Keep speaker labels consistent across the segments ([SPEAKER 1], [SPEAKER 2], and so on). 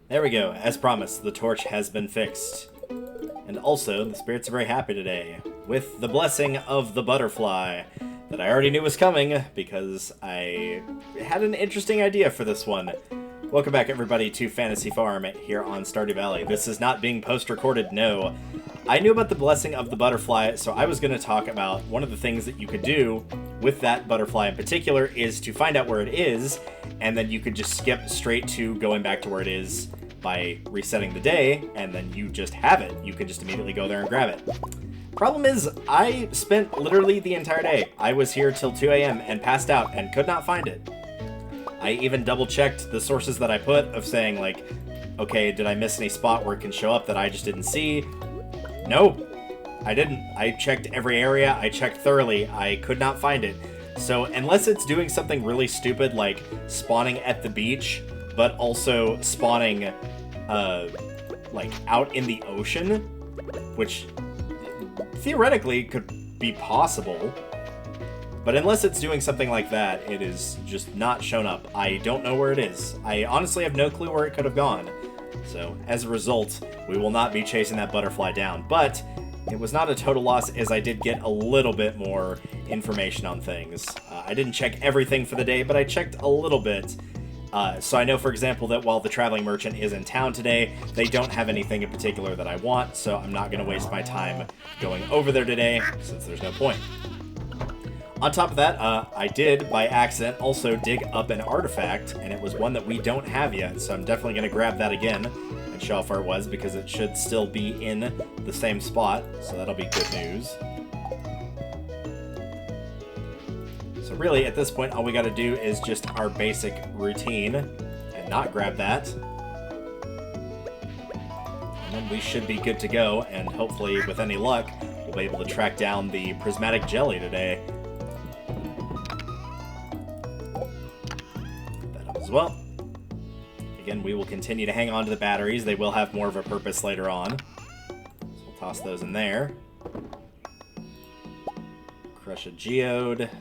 [SPEAKER 1] There we go. As promised, the torch has been fixed. And also, the spirits are very happy today, with the blessing of the butterfly, that I already knew was coming, because I had an interesting idea for this one. Welcome back, everybody, to Fantasy Farm here on Stardew Valley. This is not being post-recorded, no. I knew about the blessing of the butterfly, so I was going to talk about one of the things that you could do with that butterfly in particular is to find out where it is, and then you could just skip straight to going back to where it is by resetting the day, and then you just have it. You can just immediately go there and grab it. Problem is, I spent literally the entire day. I was here till 2 a.m. and passed out and could not find it. I even double-checked the sources that I put of saying, like, okay, did I miss any spot where it can show up that I just didn't see? No, I didn't. I checked every area. I checked thoroughly. I could not find it. So unless it's doing something really stupid like spawning at the beach, but also spawning like out in the ocean, which theoretically could be possible, but unless it's doing something like that, it is just not shown up. I don't know where it is. I honestly have no clue where it could have gone. So as a result, we will not be chasing that butterfly down, but it was not a total loss as I did get a little bit more information on things. I didn't check everything for the day, but I checked a little bit. So I know, for example, that while the traveling merchant is in town today, they don't have anything in particular that I want, so I'm not going to waste my time going over there today, since there's no point. On top of that, I did, by accident, also dig up an artifact, and it was one that we don't have yet, so I'm definitely going to grab that again and show off where it was, because it should still be in the same spot, so that'll be good news. So really, at this point, all we got to do is just our basic routine and not grab that. And then we should be good to go, and hopefully, with any luck, we'll be able to track down the prismatic jelly today. Put that up as well. Again, we will continue to hang on to the batteries. They will have more of a purpose later on. So we'll toss those in there. Crush a geode.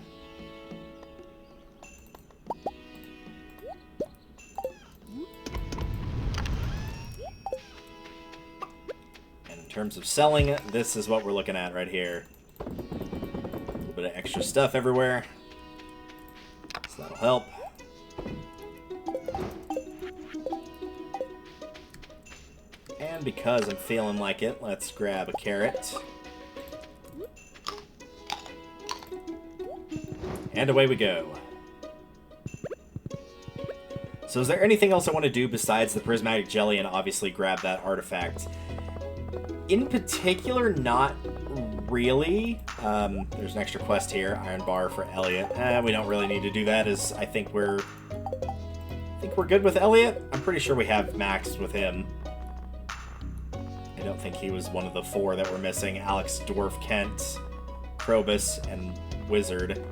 [SPEAKER 1] In terms of selling, this is what we're looking at right here. A little bit of extra stuff everywhere, so that'll help. And because I'm feeling like it, let's grab a carrot. And away we go. So is there anything else I want to do besides the prismatic jelly and obviously grab that artifact? In particular, not really. There's an extra quest here, iron bar for Elliot. We don't really need to do that, as I think we're good with Elliot. I'm pretty sure we have maxed with him. I don't think he was one of the 4 that were missing. Alex, Dwarf, Kent, Krobus, and Wizard.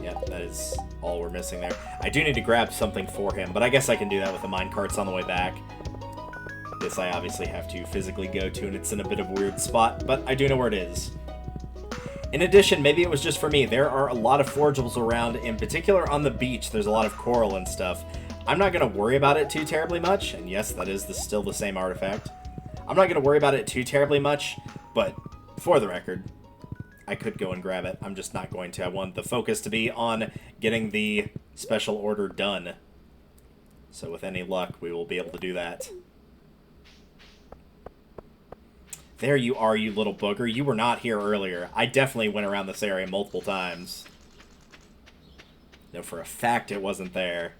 [SPEAKER 1] Yep, that is all we're missing there. I do need to grab something for him, but I guess I can do that with the minecarts on the way back. This I obviously have to physically go to, and it's in a bit of a weird spot, but I do know where it is. In addition, maybe it was just for me, there are a lot of forageables around, in particular on the beach. There's a lot of coral and stuff. I'm not going to worry about it too terribly much, and yes, that is still the same artifact. I'm not going to worry about it too terribly much, but for the record, I could go and grab it. I'm just not going to. I want the focus to be on getting the special order done. So with any luck, we will be able to do that. There you are, you little booger. You were not here earlier. I definitely went around this area multiple times. No, for a fact it wasn't there.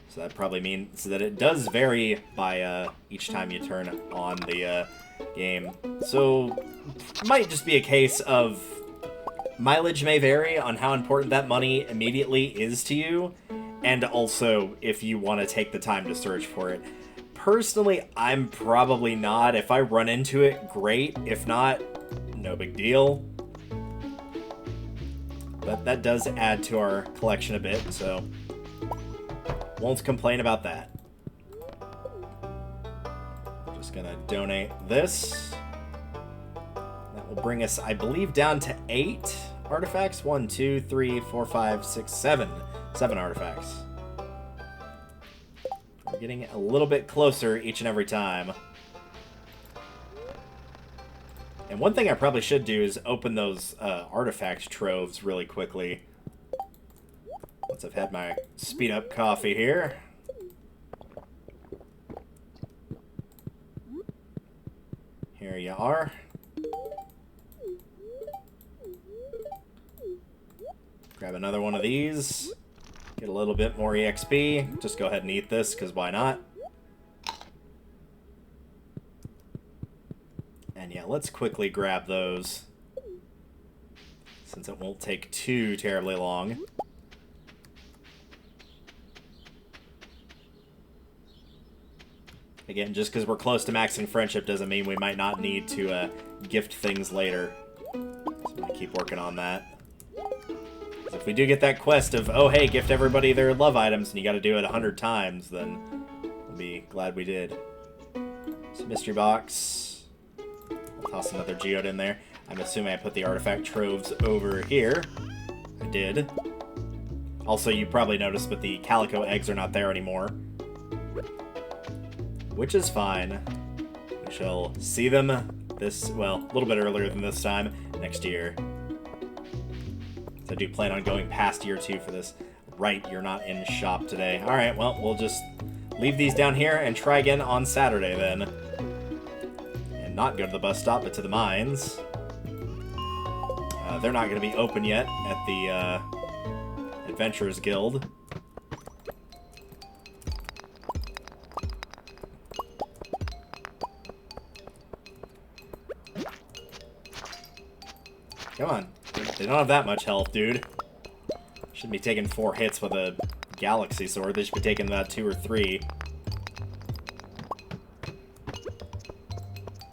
[SPEAKER 1] So that probably means that it does vary by each time you turn on the game. So it might just be a case of mileage may vary on how important that money immediately is to you, and also if you want to take the time to search for it. Personally, I'm probably not. If I run into it, great. If not, no big deal. But that does add to our collection a bit, so won't complain about that. Just gonna donate this. That will bring us, I believe, down to 8 artifacts. 1, 2, 3, 4, 5, 6, 7. 7 artifacts. We're getting a little bit closer each and every time. And one thing I probably should do is open those artifact troves really quickly. Once I've had my speed-up coffee here. Here you are. Grab another one of these. Get a little bit more EXP. Just go ahead and eat this, because why not? And yeah, let's quickly grab those, since it won't take too terribly long. Again, just because we're close to maxing friendship doesn't mean we might not need to gift things later. So I'm going to keep working on that. So if we do get that quest of, oh hey, gift everybody their love items, and you got to do it 100 times, then we'll be glad we did. So mystery box. I'll toss another geode in there. I'm assuming I put the artifact troves over here. I did. Also, you probably noticed, but the calico eggs are not there anymore. Which is fine. We shall see them this, well, a little bit earlier than this time, next year. So I do plan on going past year 2 for this. Right, you're not in shop today. Alright, well, we'll just leave these down here and try again on Saturday then. And not go to the bus stop, but to the mines. They're not going to be open yet at the Adventurers Guild. Come on. They don't have that much health, dude. Shouldn't be taking 4 hits with a galaxy sword. They should be taking about 2 or 3.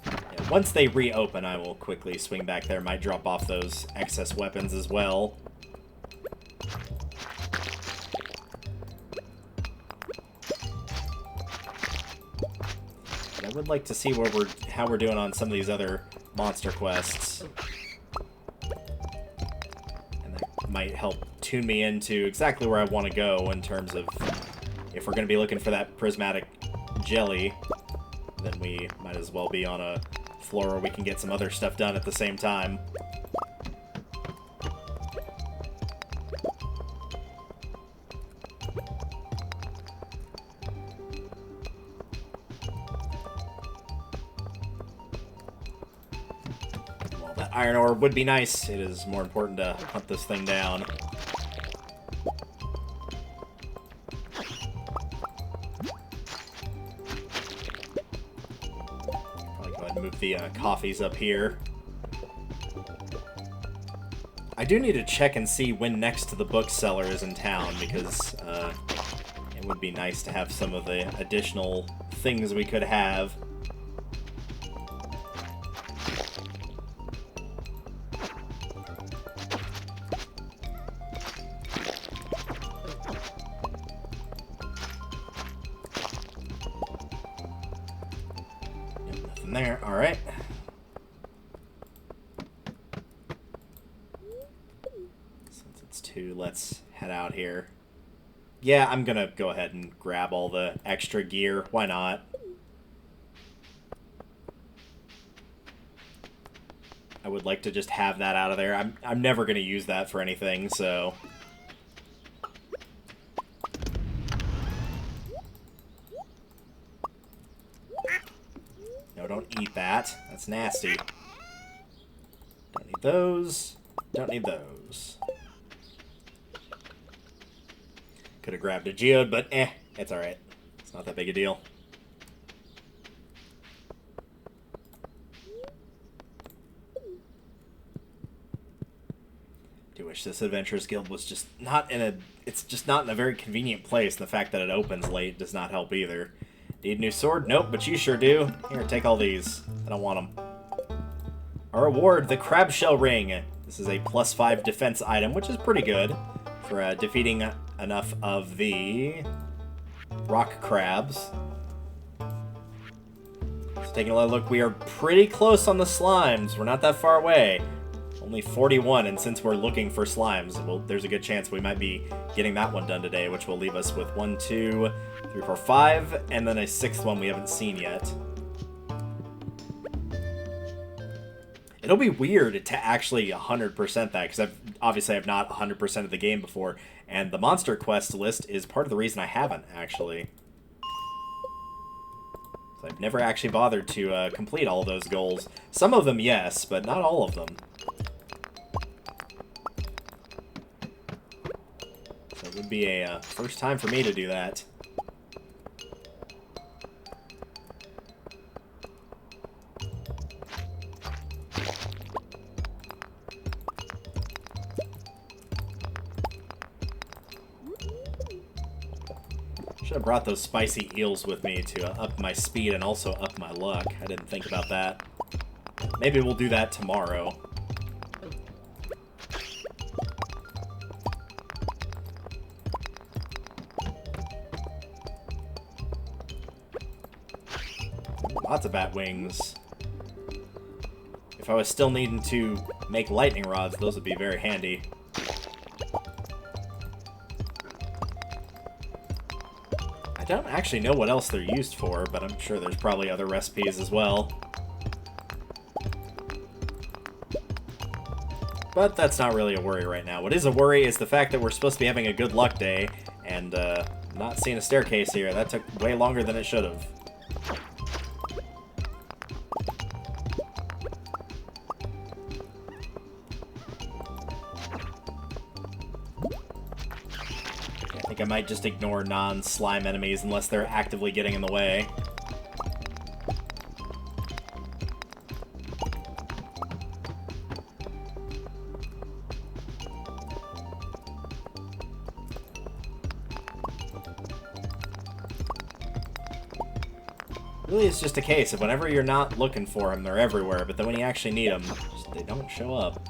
[SPEAKER 1] Yeah, once they reopen, I will quickly swing back there. Might drop off those excess weapons as well. But I would like to see where how we're doing on some of these other monster quests. Might help tune me into exactly where I want to go in terms of if we're going to be looking for that prismatic jelly, then we might as well be on a floor where we can get some other stuff done at the same time. Iron ore would be nice. It is more important to hunt this thing down. Probably go ahead and move the coffees up here. I do need to check and see when next to the bookseller is in town, because it would be nice to have some of the additional things we could have. There, alright. Since it's 2, let's head out here. Yeah, I'm gonna go ahead and grab all the extra gear. Why not? I would like to just have that out of there. I'm never gonna use that for anything, so... No, don't eat that. That's nasty. Don't need those. Don't need those. Could have grabbed a geode, but it's alright. It's not that big a deal. Do wish this Adventurers Guild was just not in a... It's just not in a very convenient place, and the fact that it opens late does not help either. Need a new sword? Nope, but you sure do. Here, take all these. I don't want them. Our reward, the crab shell ring. This is a +5 defense item, which is pretty good for defeating enough of the rock crabs. So taking a look, we are pretty close on the slimes. We're not that far away. Only 41, and since we're looking for slimes, well, there's a good chance we might be getting that one done today, which will leave us with 1, 2, 3, 4, 5, and then a 6th one we haven't seen yet. It'll be weird to actually 100% that, because obviously I've not 100% of the game before, and the monster quest list is part of the reason I haven't, actually. So I've never actually bothered to complete all of those goals. Some of them, yes, but not all of them. So it would be a first time for me to do that. Should have brought those spicy eels with me to up my speed and also up my luck. I didn't think about that. Maybe we'll do that tomorrow. Lots of bat wings. If I was still needing to make lightning rods, those would be very handy. I don't actually know what else they're used for, but I'm sure there's probably other recipes as well. But that's not really a worry right now. What is a worry is the fact that we're supposed to be having a good luck day, and not seeing a staircase here. That took way longer than it should have. I think I might just ignore non-slime enemies unless they're actively getting in the way. Really, it's just a case of whenever you're not looking for them, they're everywhere, but then when you actually need them, they don't show up.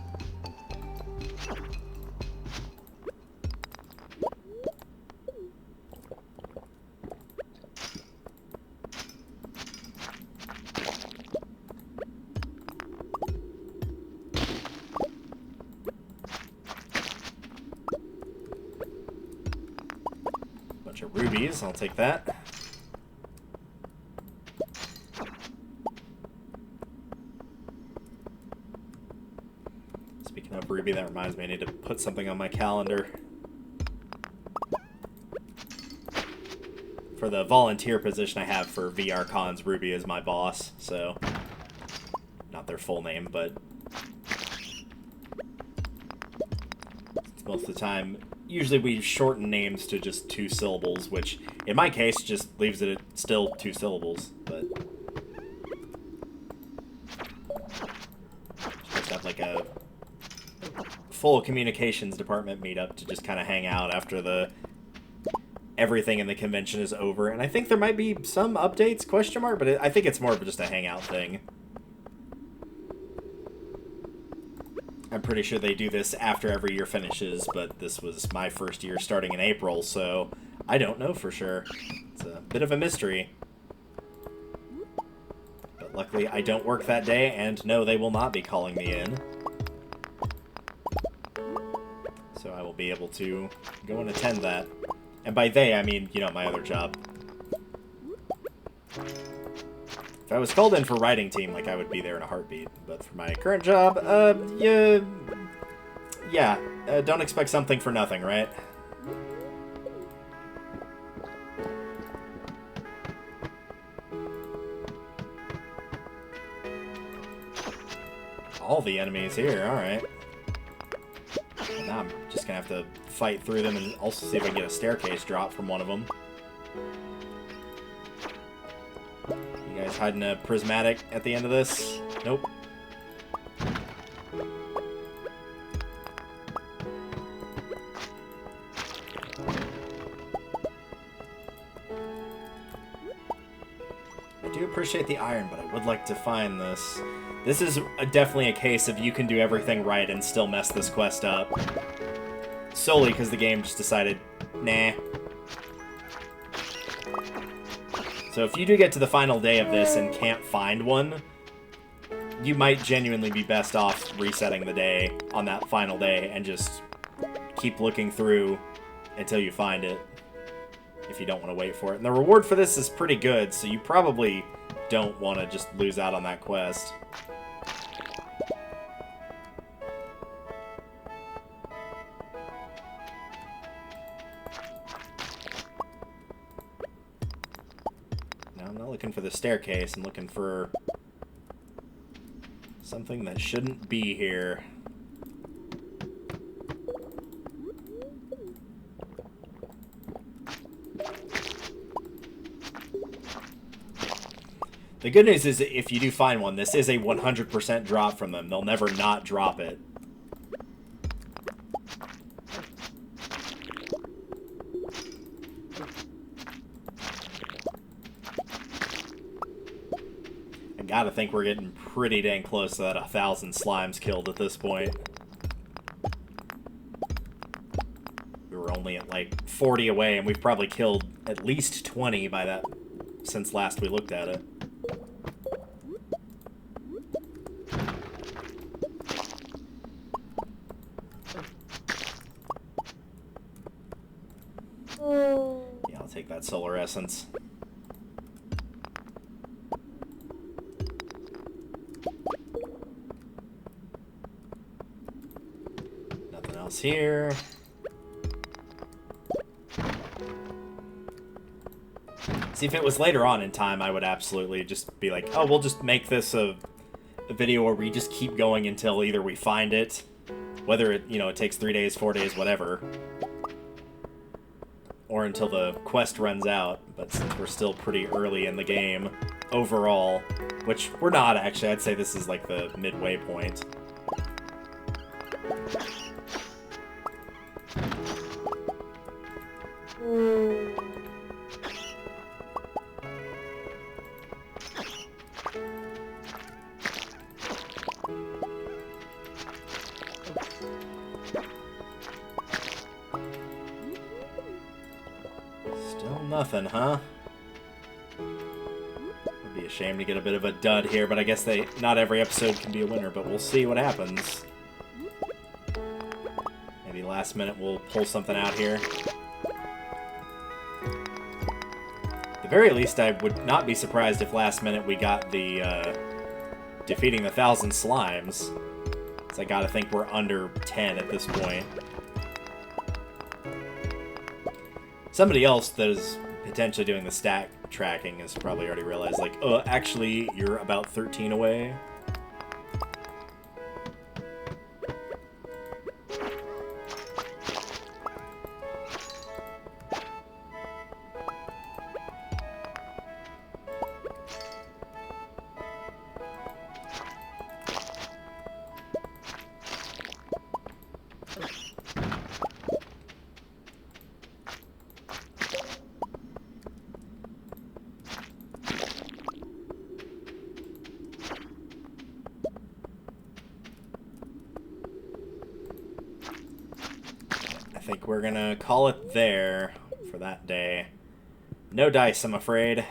[SPEAKER 1] Bunch of rubies, I'll take that. Speaking of ruby, that reminds me I need to put something on my calendar. For the volunteer position I have for VR Cons, Ruby is my boss, so... Not their full name, but... Most of the time, usually we shorten names to just 2 syllables, which, in my case, just leaves it at still 2 syllables, but... Just have like a full communications department meetup to just kind of hang out after everything in the convention is over, and I think there might be some updates, question mark, but I think it's more of just a hangout thing. I'm pretty sure they do this after every year finishes, but this was my first year starting in April, so I don't know for sure. It's a bit of a mystery. But luckily I don't work that day, and no, they will not be calling me in. So I will be able to go and attend that. And by they, I mean, you know, my other job. If I was called in for writing team, like, I would be there in a heartbeat. But for my current job, yeah, don't expect something for nothing, right? All the enemies here, alright. Now I'm just gonna have to fight through them and also see if I can get a staircase drop from one of them. You guys hiding a prismatic at the end of this? Nope. I do appreciate the iron, but I would like to find this. This is definitely a case of you can do everything right and still mess this quest up. Solely because the game just decided, nah. So if you do get to the final day of this and can't find one, you might genuinely be best off resetting the day on that final day and just keep looking through until you find it, if you don't want to wait for it. And the reward for this is pretty good, so you probably don't want to just lose out on that quest. Now, I'm not looking for the staircase, I'm looking for something that shouldn't be here. The good news is that if you do find one, this is a 100% drop from them. They'll never not drop it. I gotta think we're getting pretty dang close to that 1,000 slimes killed at this point. We were only at like 40 away, and we've probably killed at least 20 by that since last we looked at it. Yeah, I'll take that solar essence. Nothing else here. See, if it was later on in time, I would absolutely just be like, oh, we'll just make this a video where we just keep going until either we find it, whether it, it takes 3 days, 4 days, whatever, or until the quest runs out. But since we're still pretty early in the game overall, which we're not actually, I'd say this is like the midway point. Nothing, huh? Would be a shame to get a bit of a dud here, but I guess not every episode can be a winner, but we'll see what happens. Maybe last minute we'll pull something out here. At the very least, I would not be surprised if last minute we got the defeating the 1,000 slimes. So I gotta think we're under 10 at this point. Somebody else that is potentially doing the stat tracking has probably already realized, like, oh, actually, you're about 13 away. I think we're gonna call it there for that day. No dice, I'm afraid.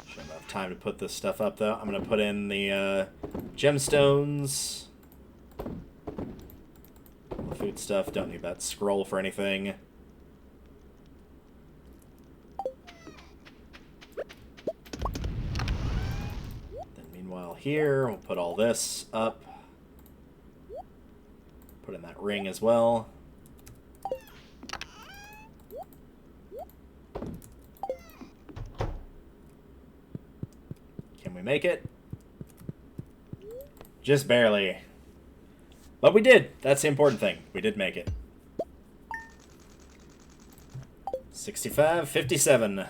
[SPEAKER 1] Should have enough time to put this stuff up, though. I'm gonna put in the gemstones. The food stuff, don't need that scroll for anything. Here, we'll put all this up. Put in that ring as well. Can we make it? Just barely. But we did. That's the important thing. We did make it. 65, 57.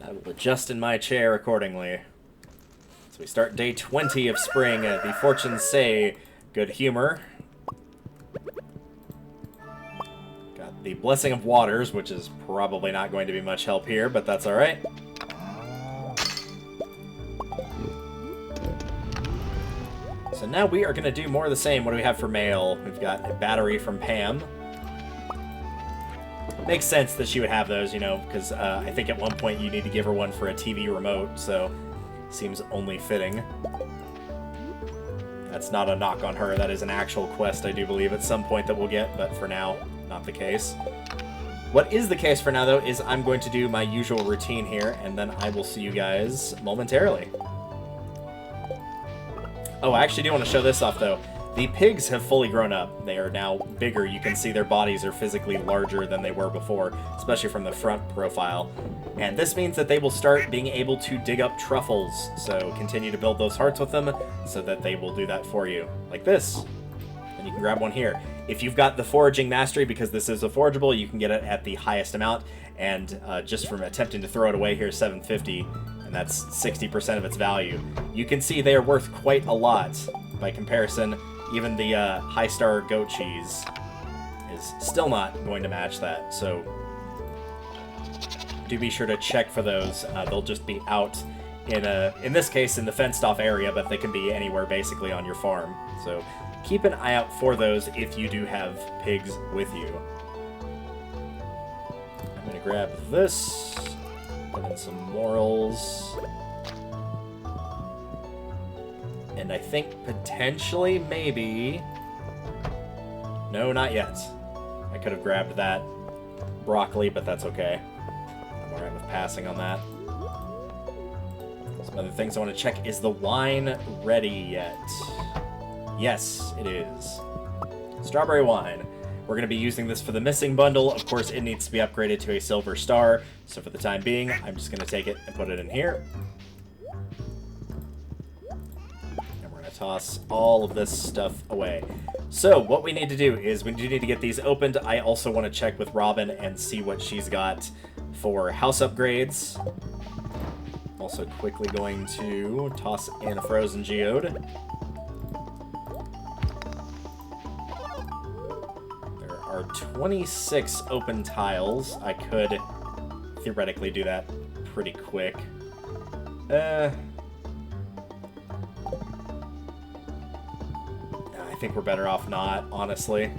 [SPEAKER 1] I will adjust in my chair accordingly. So we start day 20 of spring. The fortunes say good humor. Got the blessing of waters, which is probably not going to be much help here, but that's alright. So now we are going to do more of the same. What do we have for mail? We've got a battery from Pam. Makes sense that she would have those, you know, because I think at one point you need to give her one for a TV remote, so seems only fitting. That's not a knock on her. That is an actual quest, I do believe, at some point that we'll get, but for now, not the case. What is the case for now, though, is I'm going to do my usual routine here, and then I will see you guys momentarily. Oh, I actually do want to show this off, though. The pigs have fully grown up. They are now bigger. You can see their bodies are physically larger than they were before, especially from the front profile. And this means that they will start being able to dig up truffles. So continue to build those hearts with them so that they will do that for you. Like this. And you can grab one here. If you've got the foraging mastery, because this is a forageable, you can get it at the highest amount. And just from attempting to throw it away here, 750, and that's 60% of its value. You can see they are worth quite a lot. By comparison, even the high star goat cheese is still not going to match that. So do be sure to check for those. They'll just be out in this case, in the fenced off area, but they can be anywhere basically on your farm. So keep an eye out for those if you do have pigs with you. I'm going to grab this, put in some morels, and I think potentially, maybe... No, not yet. I could have grabbed that broccoli, but that's okay. I'm alright with passing on that. Some other things I want to check. Is the wine ready yet? Yes, it is. Strawberry wine. We're going to be using this for the missing bundle. Of course, it needs to be upgraded to a silver star. So for the time being, I'm just going to take it and put it in here. And we're going to toss all of this stuff away. So what we need to do is we do need to get these opened. I also want to check with Robin and see what she's got for house upgrades. Also quickly going to toss in a frozen geode. There are 26 open tiles. I could theoretically do that pretty quick. I think we're better off not, honestly. Yeah,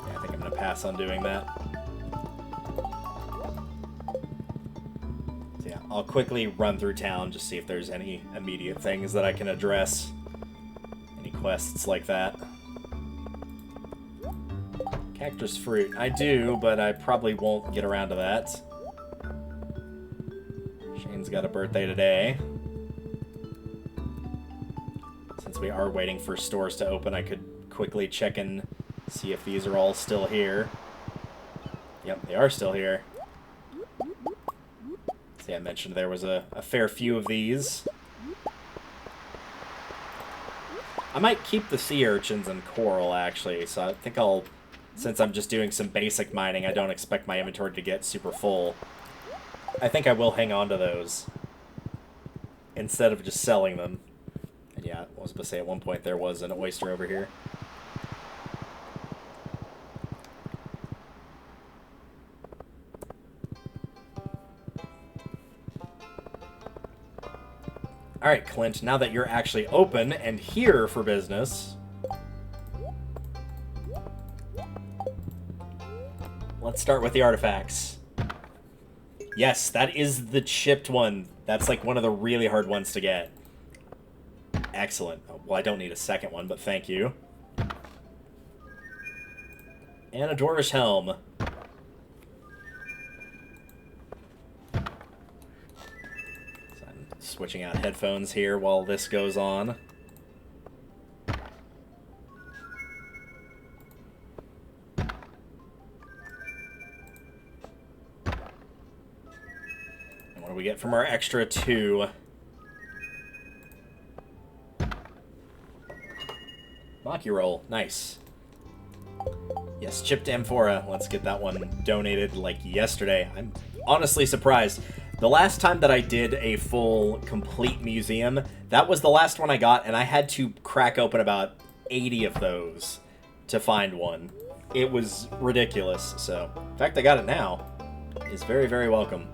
[SPEAKER 1] I think I'm going to pass on doing that. So yeah, I'll quickly run through town, just see if there's any immediate things that I can address. Any quests like that. Cactus fruit. I do, but I probably won't get around to that. Shane's got a birthday today. Since we are waiting for stores to open, I could quickly check and see if these are all still here. Yep, they are still here. See, I mentioned there was a fair few of these. I might keep the sea urchins and coral, actually, so I think I'll... Since I'm just doing some basic mining, I don't expect my inventory to get super full. I think I will hang on to those instead of just selling them. And yeah, I was about to say at one point there was an oyster over here. Alright, Clint, now that you're actually open and here for business, let's start with the artifacts. Yes, that is the chipped one. That's like one of the really hard ones to get. Excellent. Well, I don't need a second one, but thank you. And a dwarvish helm. So I'm switching out headphones here while this goes on. What do we get from our extra 2? Maki roll. Nice. Yes, chipped amphora. Let's get that one donated like yesterday. I'm honestly surprised. The last time that I did a full, complete museum, that was the last one I got, and I had to crack open about 80 of those to find one. It was ridiculous, so... The fact I got it now is very, very welcome.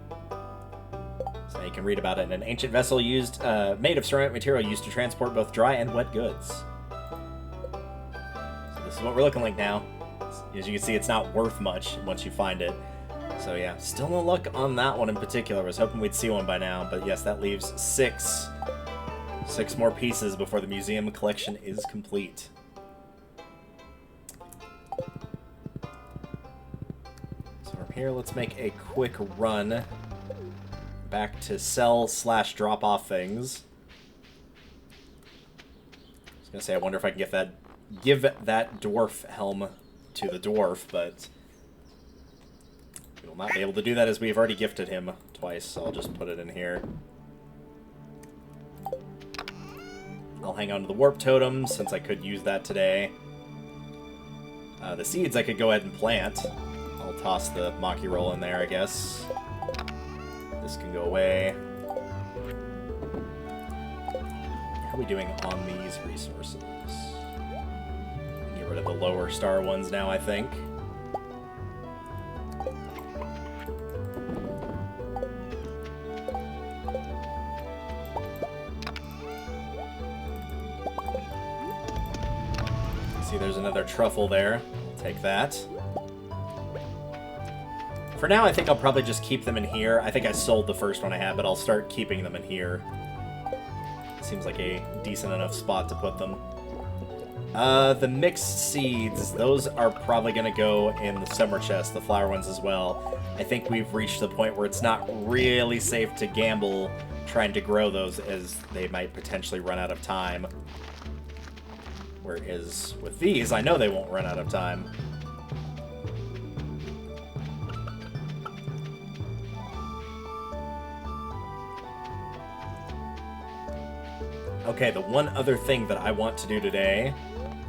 [SPEAKER 1] So You can read about it in an ancient vessel made of ceramic material used to transport both dry and wet goods. So this is what we're looking like now. As you can see, it's not worth much once you find it. So yeah, still no luck on that one in particular. I was hoping we'd see one by now, but yes, that leaves six more pieces before the museum collection is complete. So from here, let's make a quick run back to sell/drop off things. I was gonna say, I wonder if I can give that dwarf helm to the dwarf, but we will not be able to do that as we've already gifted him twice, so I'll just put it in here. I'll hang on to the warp totem since I could use that today. The seeds I could go ahead and plant. I'll toss the Maki roll in there, I guess. This can go away. How are we doing on these resources? Get rid of the lower star ones now, I think. See, there's another truffle there. I'll take that. For now, I think I'll probably just keep them in here. I think I sold the first one I had, but I'll start keeping them in here. Seems like a decent enough spot to put them. The mixed seeds, those are probably going to go in the summer chest, the flower ones as well. I think we've reached the point where it's not really safe to gamble trying to grow those, as they might potentially run out of time. Whereas with these, I know they won't run out of time. Okay, the one other thing that I want to do today,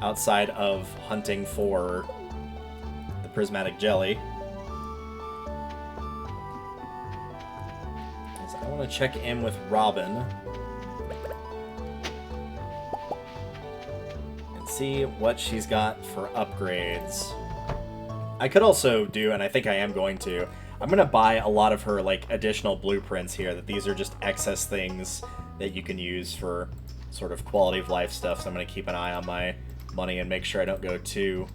[SPEAKER 1] outside of hunting for the prismatic jelly, is I want to check in with Robin and see what she's got for upgrades. I could also do, and I think I am going to, I'm going to buy a lot of her like additional blueprints here, that these are just excess things that you can use for sort of quality of life stuff, so I'm going to keep an eye on my money and make sure I don't go too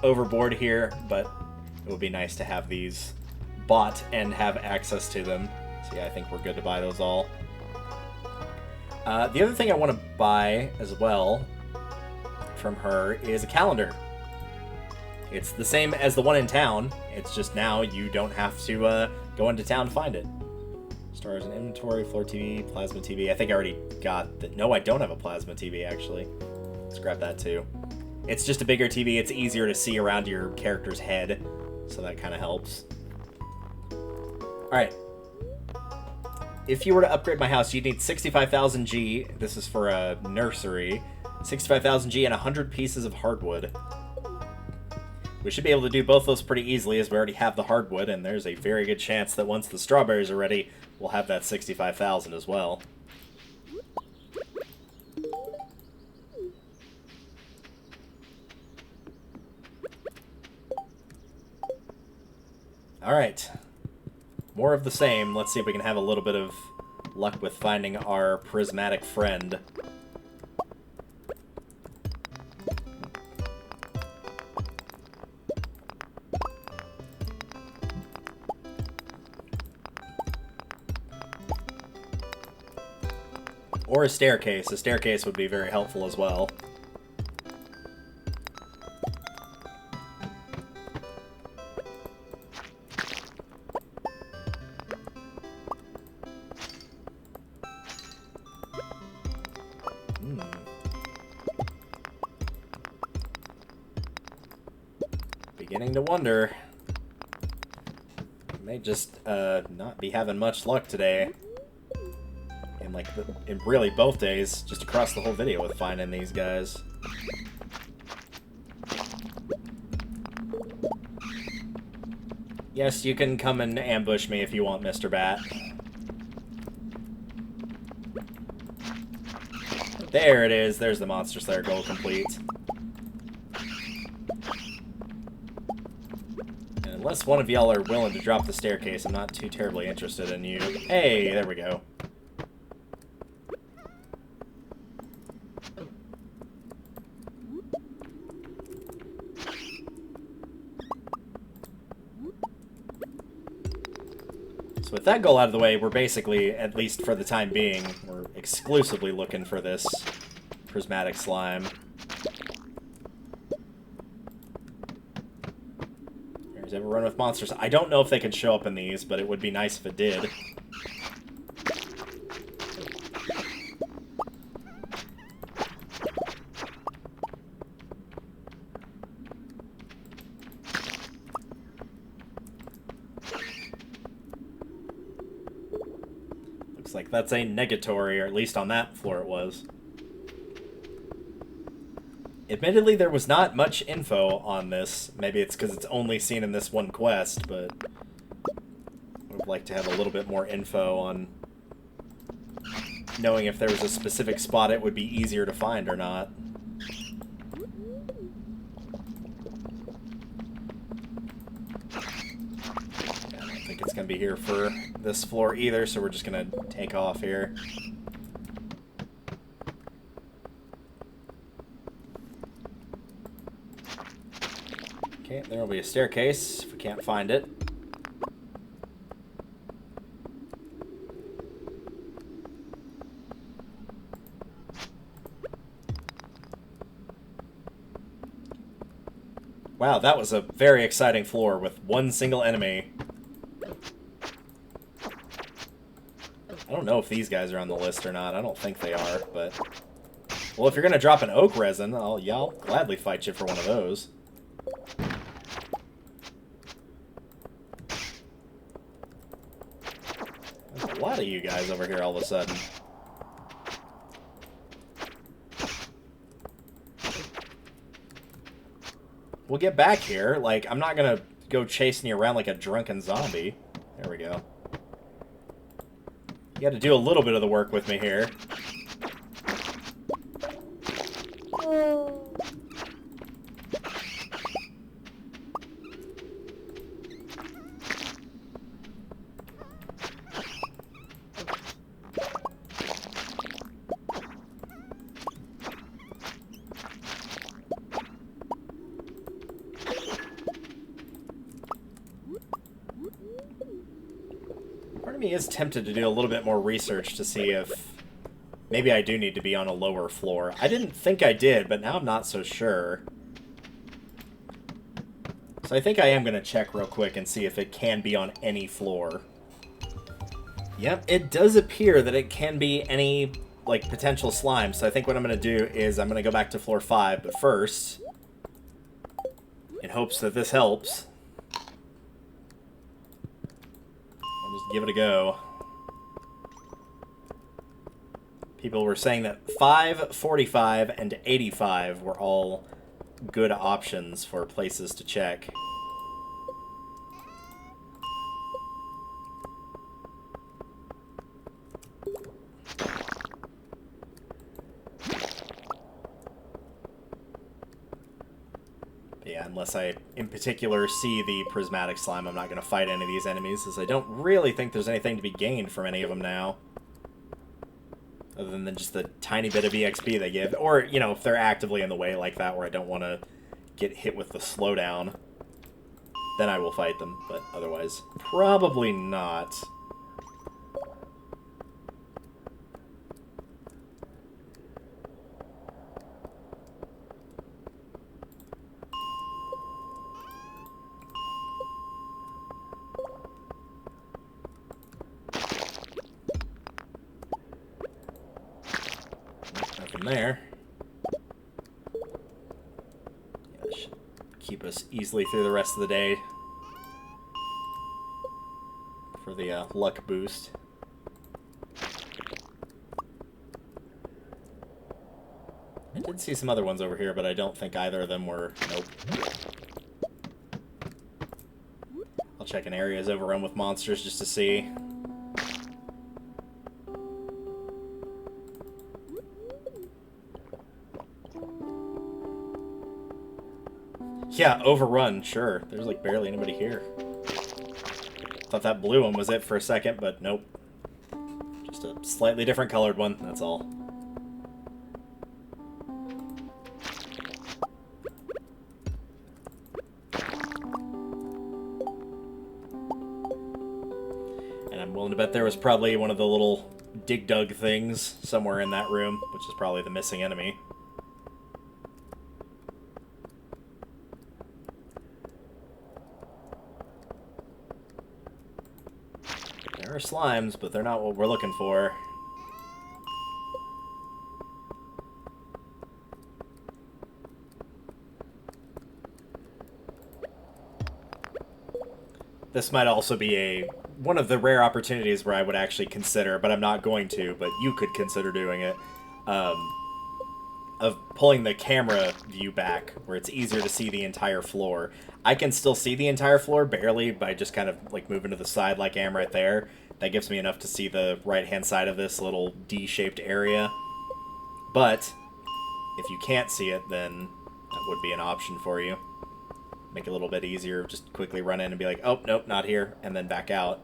[SPEAKER 1] overboard here, but it would be nice to have these bought and have access to them. So yeah, I think we're good to buy those all. The other thing I want to buy as well from her is a calendar. It's the same as the one in town, it's just now you don't have to go into town to find it. Stars in inventory, floor TV, plasma TV. I think I already got that. No, I don't have a plasma TV, actually. Let's grab that, too. It's just a bigger TV. It's easier to see around your character's head, so that kind of helps. Alright. If you were to upgrade my house, you'd need 65,000 G. This is for a nursery. 65,000 G and 100 pieces of hardwood. We should be able to do both those pretty easily, as we already have the hardwood, and there's a very good chance that once the strawberries are ready, we'll have that 65,000 as well. Alright. More of the same. Let's see if we can have a little bit of luck with finding our prismatic friend. Or a staircase. A staircase would be very helpful as well. Beginning to wonder. I may just not be having much luck today. In really both days, just across the whole video with finding these guys. Yes, you can come and ambush me if you want, Mr. Bat. There it is. There's the Monster Slayer goal complete. And unless one of y'all are willing to drop the staircase, I'm not too terribly interested in you. Hey, there we go. So with that goal out of the way, we're basically, at least for the time being, we're exclusively looking for this Prismatic Slime. There's ever run with monsters. I don't know if they can show up in these, but it would be nice if it did. Looks like that's a negatory, or at least on that floor it was. Admittedly, there was not much info on this. Maybe it's because it's only seen in this one quest, but I would like to have a little bit more info on knowing if there was a specific spot it would be easier to find or not. I don't think it's going to be here for this floor either, so we're just going to take off here. Okay, there will be a staircase if we can't find it. Wow, that was a very exciting floor with one single enemy. I don't know if these guys are on the list or not. I don't think they are, but... Well, if you're going to drop an oak resin, I'll gladly fight you for one of those. There's a lot of you guys over here all of a sudden. We'll get back here. Like, I'm not going to go chasing you around like a drunken zombie. There we go. You got to do a little bit of the work with me here. Part of me is tempted to do a little bit more research to see if maybe I do need to be on a lower floor. I didn't think I did, but now I'm not so sure. So I think I am going to check real quick and see if it can be on any floor. Yep, it does appear that it can be any, like, potential slime. So I think what I'm going to do is I'm going to go back to floor 5, but first, in hopes that this helps, I'll just give it a go. People were saying that 5, 45, and 85 were all good options for places to check. But yeah, unless I in particular see the Prismatic Slime, I'm not going to fight any of these enemies, as I don't really think there's anything to be gained from any of them now. Other than just the tiny bit of EXP they give. Or, you know, if they're actively in the way like that where I don't want to get hit with the slowdown, then I will fight them. But otherwise, probably not. Nothing there. Yeah, that should keep us easily through the rest of the day for the luck boost. I did see some other ones over here, but I don't think either of them were... Nope. I'll check an areas overrun with monsters just to see. Yeah, overrun, sure. There's like barely anybody here. Thought that blue one was it for a second, but nope. Just a slightly different colored one, that's all. And And I'm willing to bet there was probably one of the little dig-dug things somewhere in that room, which is probably the missing enemy. There are slimes, but they're not what we're looking for. This might also be one of the rare opportunities where I would actually consider, but I'm not going to, but you could consider doing it, of pulling the camera view back, where it's easier to see the entire floor. I can still see the entire floor, barely, by just kind of like moving to the side like I am right there. That gives me enough to see the right-hand side of this little D-shaped area. But if you can't see it, then that would be an option for you. Make it a little bit easier, just quickly run in and be like, oh, nope, not here, and then back out.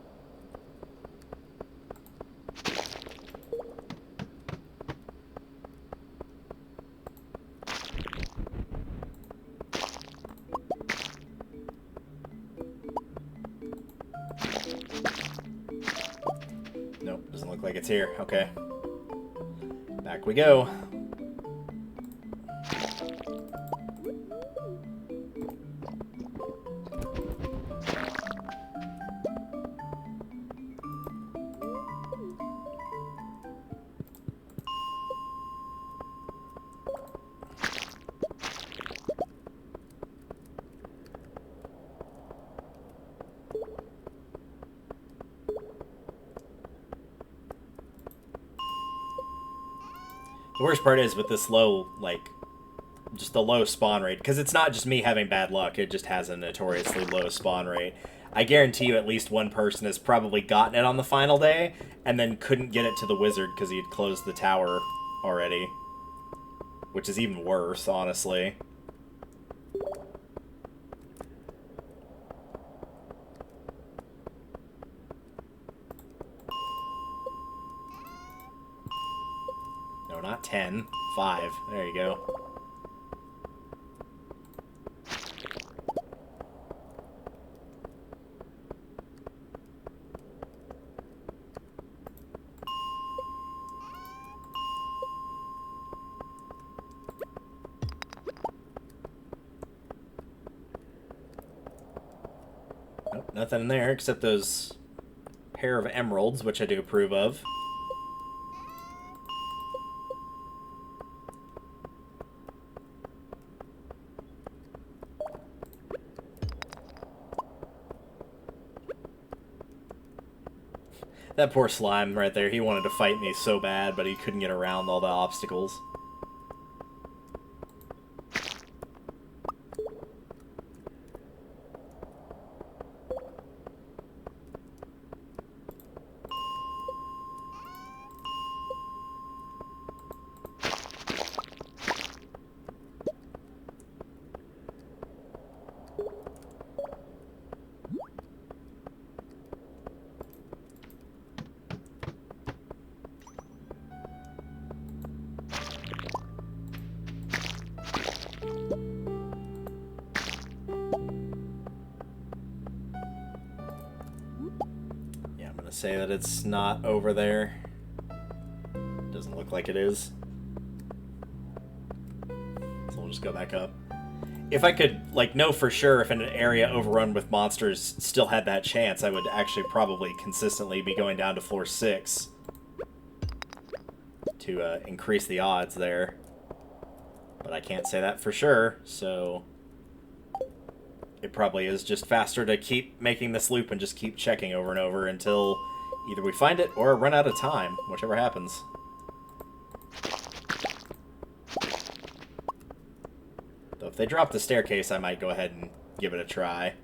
[SPEAKER 1] Nope, doesn't look like it's here. Okay. Back we go. The worst part is with this low, like, just the low spawn rate, because it's not just me having bad luck, it just has a notoriously low spawn rate. I guarantee you at least one person has probably gotten it on the final day, and then couldn't get it to the wizard because he had closed the tower already. Which is even worse, honestly. No, not 10. 5. There you go. Nope, nothing in there except those pair of emeralds, which I do approve of. That poor slime right there, he wanted to fight me so bad, but he couldn't get around all the obstacles. Say that it's not over there. Doesn't look like it is. So we'll just go back up. If I could, like, know for sure if an area overrun with monsters still had that chance, I would actually probably consistently be going down to floor 6 to increase the odds there. But I can't say that for sure, so it probably is just faster to keep making this loop and just keep checking over and over until either we find it or run out of time, whichever happens. Though if they drop the staircase, I might go ahead and give it a try.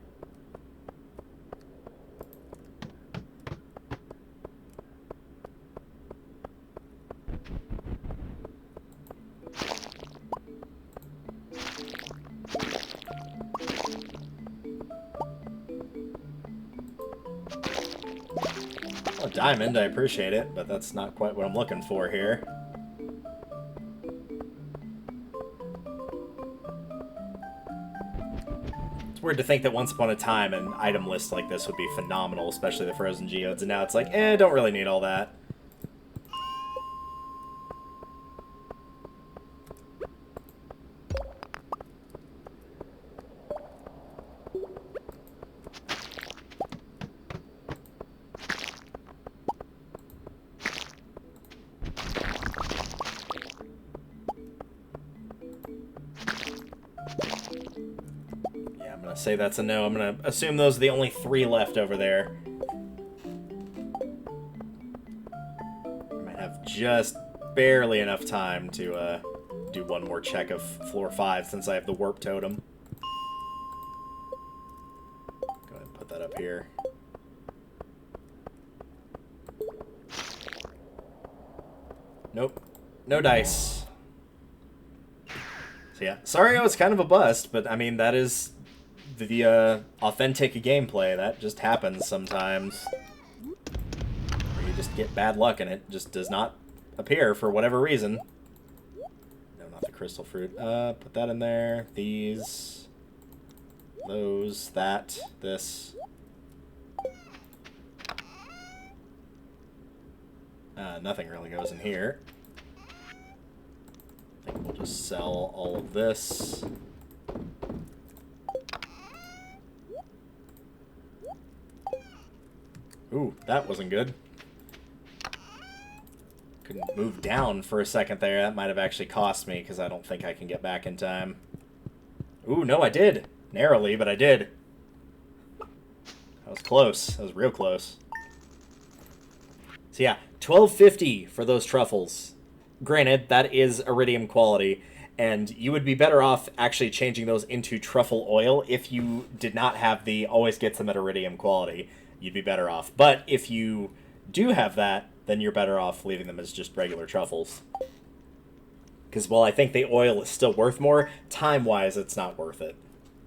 [SPEAKER 1] Oh, diamond, I appreciate it, but that's not quite what I'm looking for here. It's weird to think that once upon a time an item list like this would be phenomenal, especially the frozen geodes, and now it's like, don't really need all that. Say that's a no. I'm gonna assume those are the only 3 left over there. I might have just barely enough time to do one more check of floor 5 since I have the warp totem. Go ahead and put that up here. Nope. No dice. So yeah, sorry I was kind of a bust, but I mean, that is the authentic gameplay. That just happens sometimes. Or you just get bad luck and it just does not appear for whatever reason. No, not the crystal fruit. Put that in there. These. Those. That. This. Nothing really goes in here. I think we'll just sell all of this. Ooh, that wasn't good. Couldn't move down for a second there. That might have actually cost me, because I don't think I can get back in time. Ooh, no, I did. Narrowly, but I did. That was close. That was real close. So yeah, $12.50 for those truffles. Granted, that is iridium quality, and you would be better off actually changing those into truffle oil if you did not have the always gets them at iridium quality. You'd be better off. But if you do have that, then you're better off leaving them as just regular truffles. Because while I think the oil is still worth more, time-wise, it's not worth it.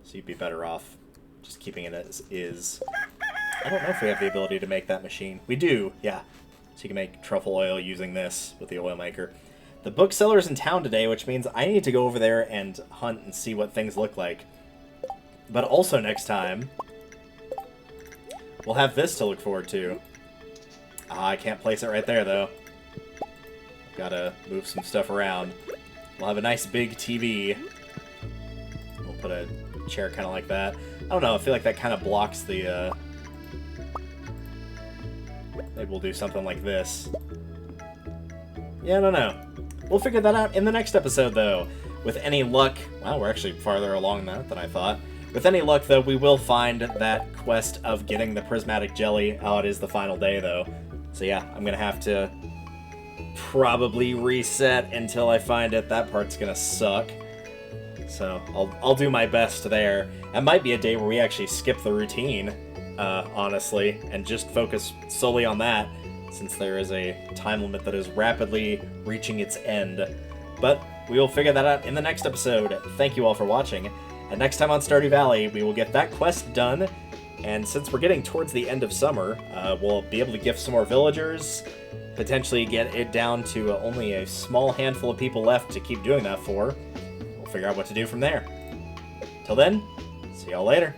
[SPEAKER 1] So you'd be better off just keeping it as is. I don't know if we have the ability to make that machine. We do, yeah. So you can make truffle oil using this with the oil maker. The bookseller's in town today, which means I need to go over there and hunt and see what things look like. But also next time, we'll have this to look forward to. I can't place it right there, though. Gotta move some stuff around. We'll have a nice big TV. We'll put a chair kind of like that. I don't know, I feel like that kind of blocks the, maybe we'll do something like this. Yeah, I don't know. We'll figure that out in the next episode, though. With any luck... Wow, we're actually farther along that than I thought. With any luck, though, we will find that quest of getting the prismatic jelly. Oh, it is the final day, though. So yeah, I'm gonna have to probably reset until I find it. That part's gonna suck. So I'll do my best there. It might be a day where we actually skip the routine, honestly, and just focus solely on that, since there is a time limit that is rapidly reaching its end. But we will figure that out in the next episode. Thank you all for watching. And next time on Stardew Valley, we will get that quest done. And since we're getting towards the end of summer, we'll be able to gift some more villagers, potentially get it down to only a small handful of people left to keep doing that for. We'll figure out what to do from there. Till then, see y'all later.